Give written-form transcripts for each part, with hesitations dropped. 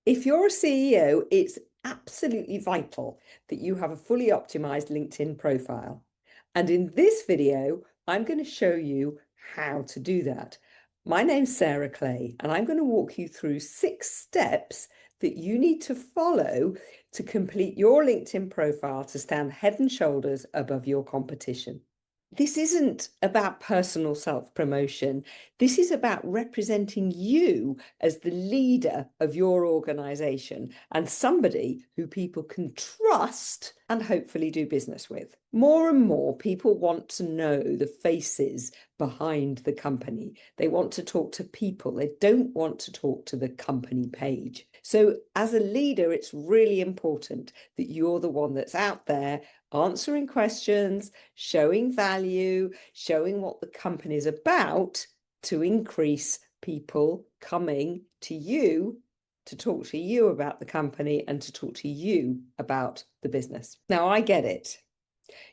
If you're a CEO, it's absolutely vital that you have a fully optimized LinkedIn profile. And in this video, I'm going to show you how to do that. My name's Sarah Clay, and I'm going to walk you through 6 steps that you need to follow to complete your LinkedIn profile to stand head and shoulders above your competition. This isn't about personal self-promotion. This is about representing you as the leader of your organization and somebody who people can trust and hopefully do business with. More and more people want to know the faces behind the company. They want to talk to people. They don't want to talk to the company page. So as a leader, it's really important that you're the one that's out there answering questions, showing value, showing what the company is about to increase people coming to you to talk to you about the company and to talk to you about the business. Now, I get it.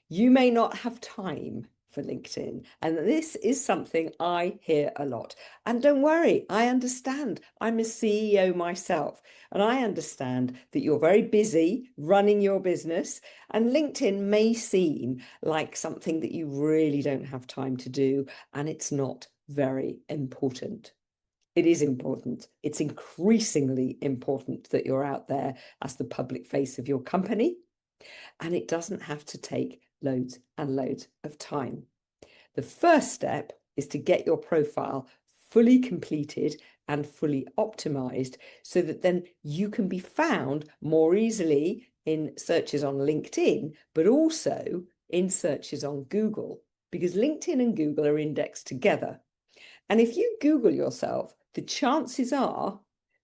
You may not have time for LinkedIn, and this is something I hear a lot. And don't worry, I understand. I'm a CEO myself, and I understand that you're very busy running your business, and LinkedIn may seem like something that you really don't have time to do, and it's not very important. It is important. It's increasingly important that you're out there as the public face of your company, and it doesn't have to take loads and loads of time. The first step is to get your profile fully completed and fully optimized so that then you can be found more easily in searches on LinkedIn, but also in searches on Google, because LinkedIn and Google are indexed together. And if you Google yourself, the chances are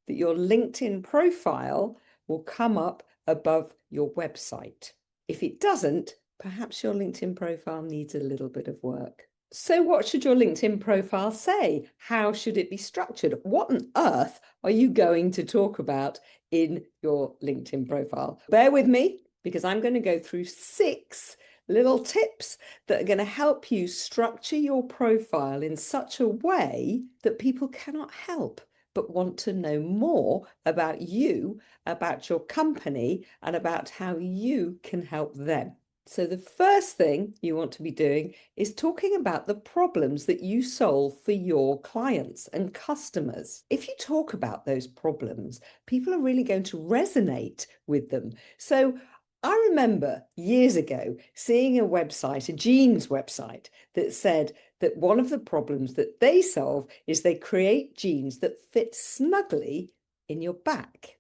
that your LinkedIn profile will come up above your website. If it doesn't, perhaps your LinkedIn profile needs a little bit of work. So what should your LinkedIn profile say? How should it be structured? What on earth are you going to talk about in your LinkedIn profile? Bear with me, because I'm going to go through 6 little tips that are going to help you structure your profile in such a way that people cannot help but want to know more about you, about your company, and about how you can help them. So the first thing you want to be doing is talking about the problems that you solve for your clients and customers. If you talk about those problems, people are really going to resonate with them. So I remember years ago seeing a website, a jeans website, that said that one of the problems that they solve is they create jeans that fit snugly in your back.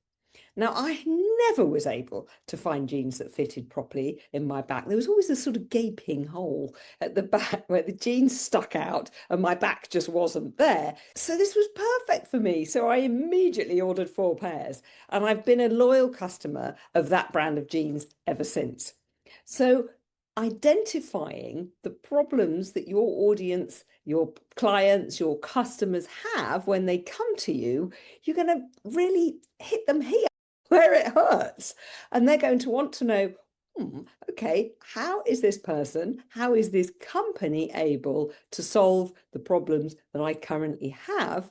Now, I never was able to find jeans that fitted properly in my back. There was always a sort of gaping hole at the back where the jeans stuck out and my back just wasn't there. So this was perfect for me. So I immediately ordered 4 pairs, and I've been a loyal customer of that brand of jeans ever since. So identifying the problems that your audience, your clients, your customers have when they come to you, you're going to really hit them here where it hurts. And they're going to want to know, okay, how is this person, how is this company able to solve the problems that I currently have?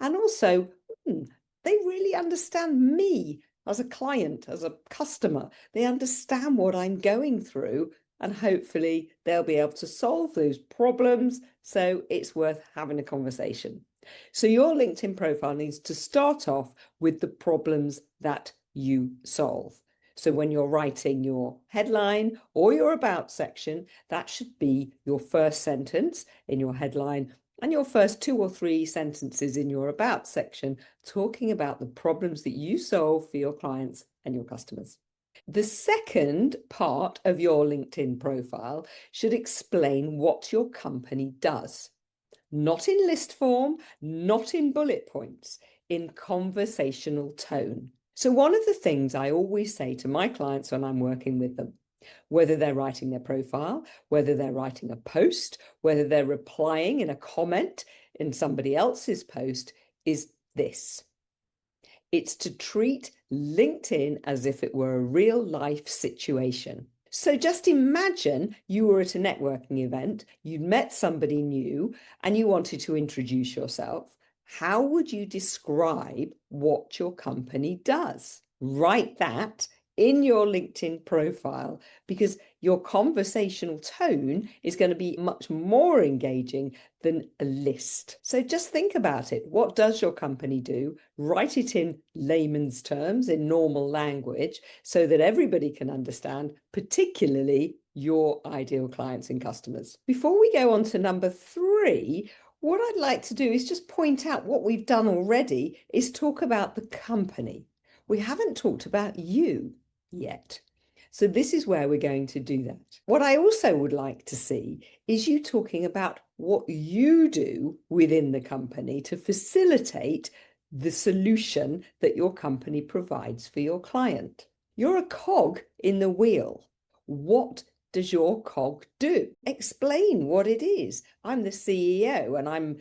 And also, they really understand me as a client, as a customer. They understand what I'm going through, and hopefully they'll be able to solve those problems. So it's worth having a conversation. So your LinkedIn profile needs to start off with the problems that you solve. So when you're writing your headline or your about section, that should be your first sentence in your headline and your first 2 or 3 sentences in your about section, talking about the problems that you solve for your clients and your customers. The second part of your LinkedIn profile should explain what your company does. Not in list form, not in bullet points, in conversational tone. So one of the things I always say to my clients when I'm working with them, whether they're writing their profile, whether they're writing a post, whether they're replying in a comment in somebody else's post, is this. It's to treat LinkedIn as if it were a real life situation. So just imagine you were at a networking event, you'd met somebody new, and you wanted to introduce yourself. How would you describe what your company does? Write that in your LinkedIn profile, because your conversational tone is going to be much more engaging than a list. So just think about it. What does your company do? Write it in layman's terms, in normal language, so that everybody can understand, particularly your ideal clients and customers. Before we go on to number 3, what I'd like to do is just point out what we've done already is talk about the company. We haven't talked about you yet. So this is where we're going to do that. What I also would like to see is you talking about what you do within the company to facilitate the solution that your company provides for your client. You're a cog in the wheel. What does your cog do? Explain what it is. I'm the CEO and I'm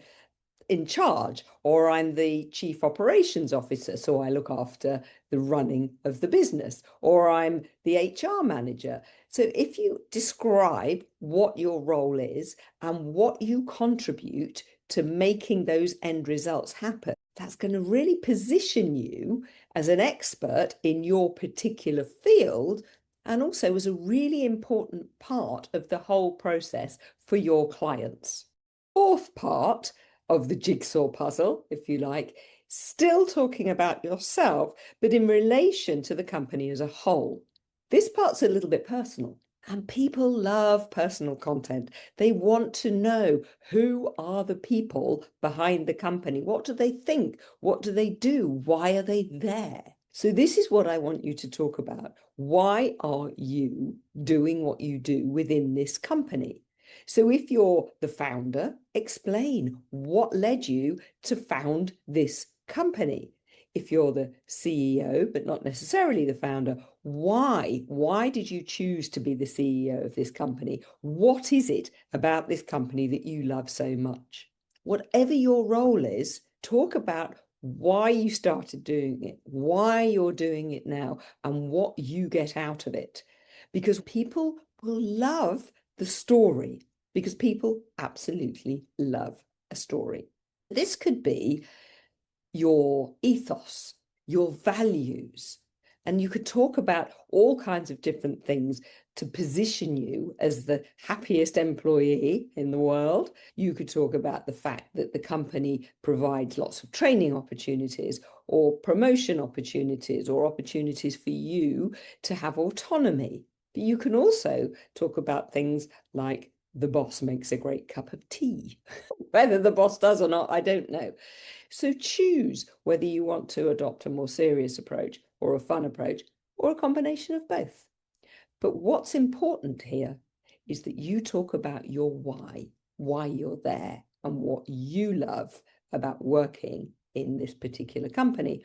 in charge, or I'm the chief operations officer, so I look after the running of the business, or I'm the HR manager. So if you describe what your role is and what you contribute to making those end results happen, that's going to really position you as an expert in your particular field, and also as a really important part of the whole process for your clients. Fourth part of the jigsaw puzzle, if you like, still talking about yourself, but in relation to the company as a whole. This part's a little bit personal, and people love personal content. They want to know, who are the people behind the company? What do they think? What do they do? Why are they there? So this is what I want you to talk about. Why are you doing what you do within this company? So if you're the founder, explain what led you to found this company. If you're the CEO, but not necessarily the founder, why? Why did you choose to be the CEO of this company? What is it about this company that you love so much? Whatever your role is, talk about why you started doing it, why you're doing it now, and what you get out of it. Because people will love the story, because people absolutely love a story. This could be your ethos, your values, and you could talk about all kinds of different things to position you as the happiest employee in the world. You could talk about the fact that the company provides lots of training opportunities or promotion opportunities or opportunities for you to have autonomy. But you can also talk about things like the boss makes a great cup of tea. Whether the boss does or not, I don't know. So choose whether you want to adopt a more serious approach or a fun approach, or a combination of both. But what's important here is that you talk about your why you're there, and what you love about working in this particular company.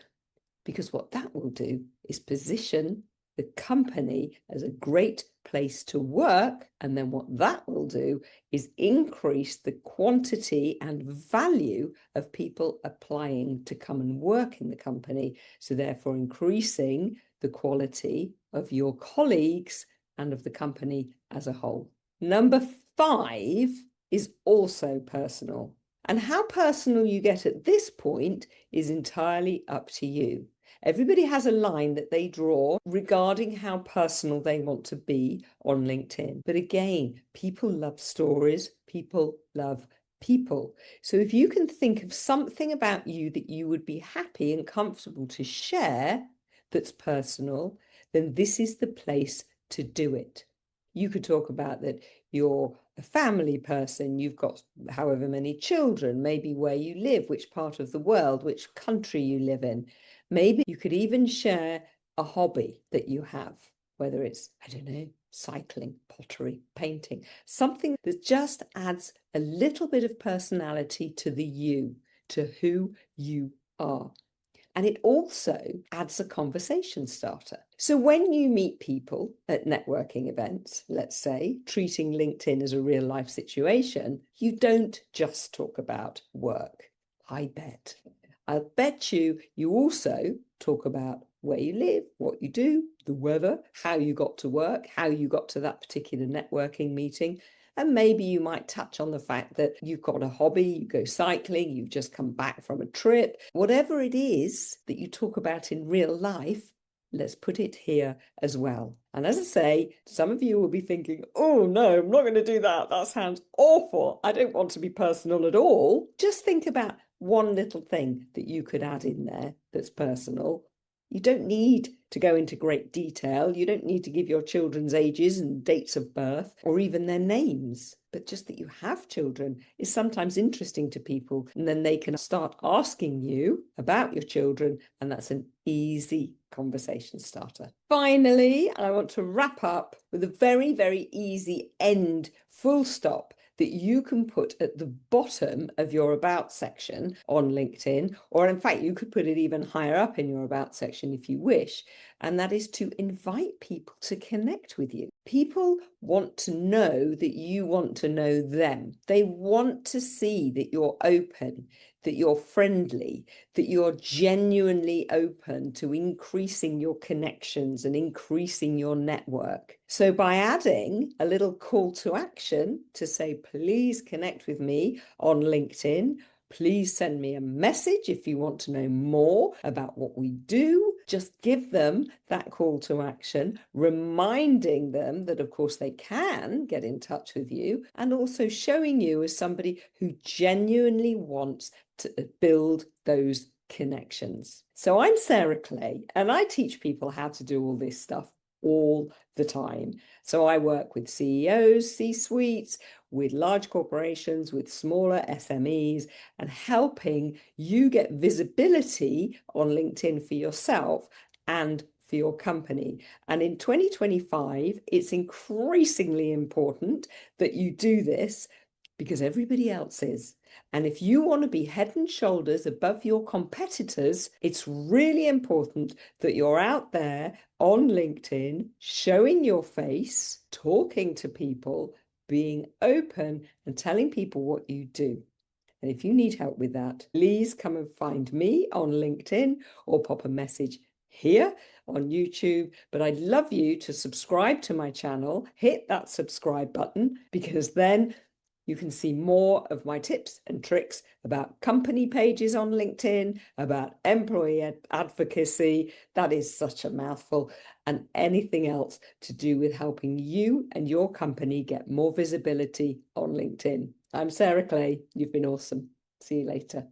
Because what that will do is position the company as a great place to work. And then what that will do is increase the quantity and value of people applying to come and work in the company. So therefore increasing the quality of your colleagues and of the company as a whole. Number 5 is also personal. And how personal you get at this point is entirely up to you. Everybody has a line that they draw regarding how personal they want to be on LinkedIn. But again, people love stories, people love people. So if you can think of something about you that you would be happy and comfortable to share that's personal, then this is the place to do it. You could talk about that you're a family person, you've got however many children, maybe where you live, which part of the world, which country you live in. Maybe you could even share a hobby that you have, whether it's, I don't know, cycling, pottery, painting, something that just adds a little bit of personality to the you, to who you are. And it also adds a conversation starter. So when you meet people at networking events, let's say, treating LinkedIn as a real life situation, you don't just talk about work. I bet. I'll bet you also talk about where you live, what you do, the weather, how you got to work, how you got to that particular networking meeting, And maybe you might touch on the fact that you've got a hobby, you go cycling, you've just come back from a trip, whatever it is that you talk about in real life. Let's put it here as well. And as I say, some of you will be thinking, oh no, I'm not going to do that. That sounds awful. I don't want to be personal at all. Just think about one little thing that you could add in there that's personal. You don't need to go into great detail. You don't need to give your children's ages and dates of birth or even their names. But just that you have children is sometimes interesting to people. And then they can start asking you about your children. And that's an easy conversation starter. Finally, I want to wrap up with a very, very easy end full stop that you can put at the bottom of your About section on LinkedIn, or in fact, you could put it even higher up in your About section if you wish, and that is to invite people to connect with you. People want to know that you want to know them. They want to see that you're open, that you're friendly, that you're genuinely open to increasing your connections and increasing your network. So by adding a little call to action to say, please connect with me on LinkedIn, please send me a message if you want to know more about what we do. Just give them that call to action, reminding them that, of course, they can get in touch with you, and also showing you as somebody who genuinely wants to build those connections. So I'm Sarah Clay, and I teach people how to do all this stuff all the time. So I work with CEOs, C-suites, with large corporations, with smaller SMEs, and helping you get visibility on LinkedIn for yourself and for your company. And in 2025, it's increasingly important that you do this because everybody else is. And if you want to be head and shoulders above your competitors, it's really important that you're out there on LinkedIn, showing your face, talking to people, being open and telling people what you do. And if you need help with that, please come and find me on LinkedIn or pop a message here on YouTube. But I'd love you to subscribe to my channel, hit that subscribe button, because then you can see more of my tips and tricks about company pages on LinkedIn, about employee advocacy. That is such a mouthful, and anything else to do with helping you and your company get more visibility on LinkedIn. I'm Sarah Clay. You've been awesome. See you later.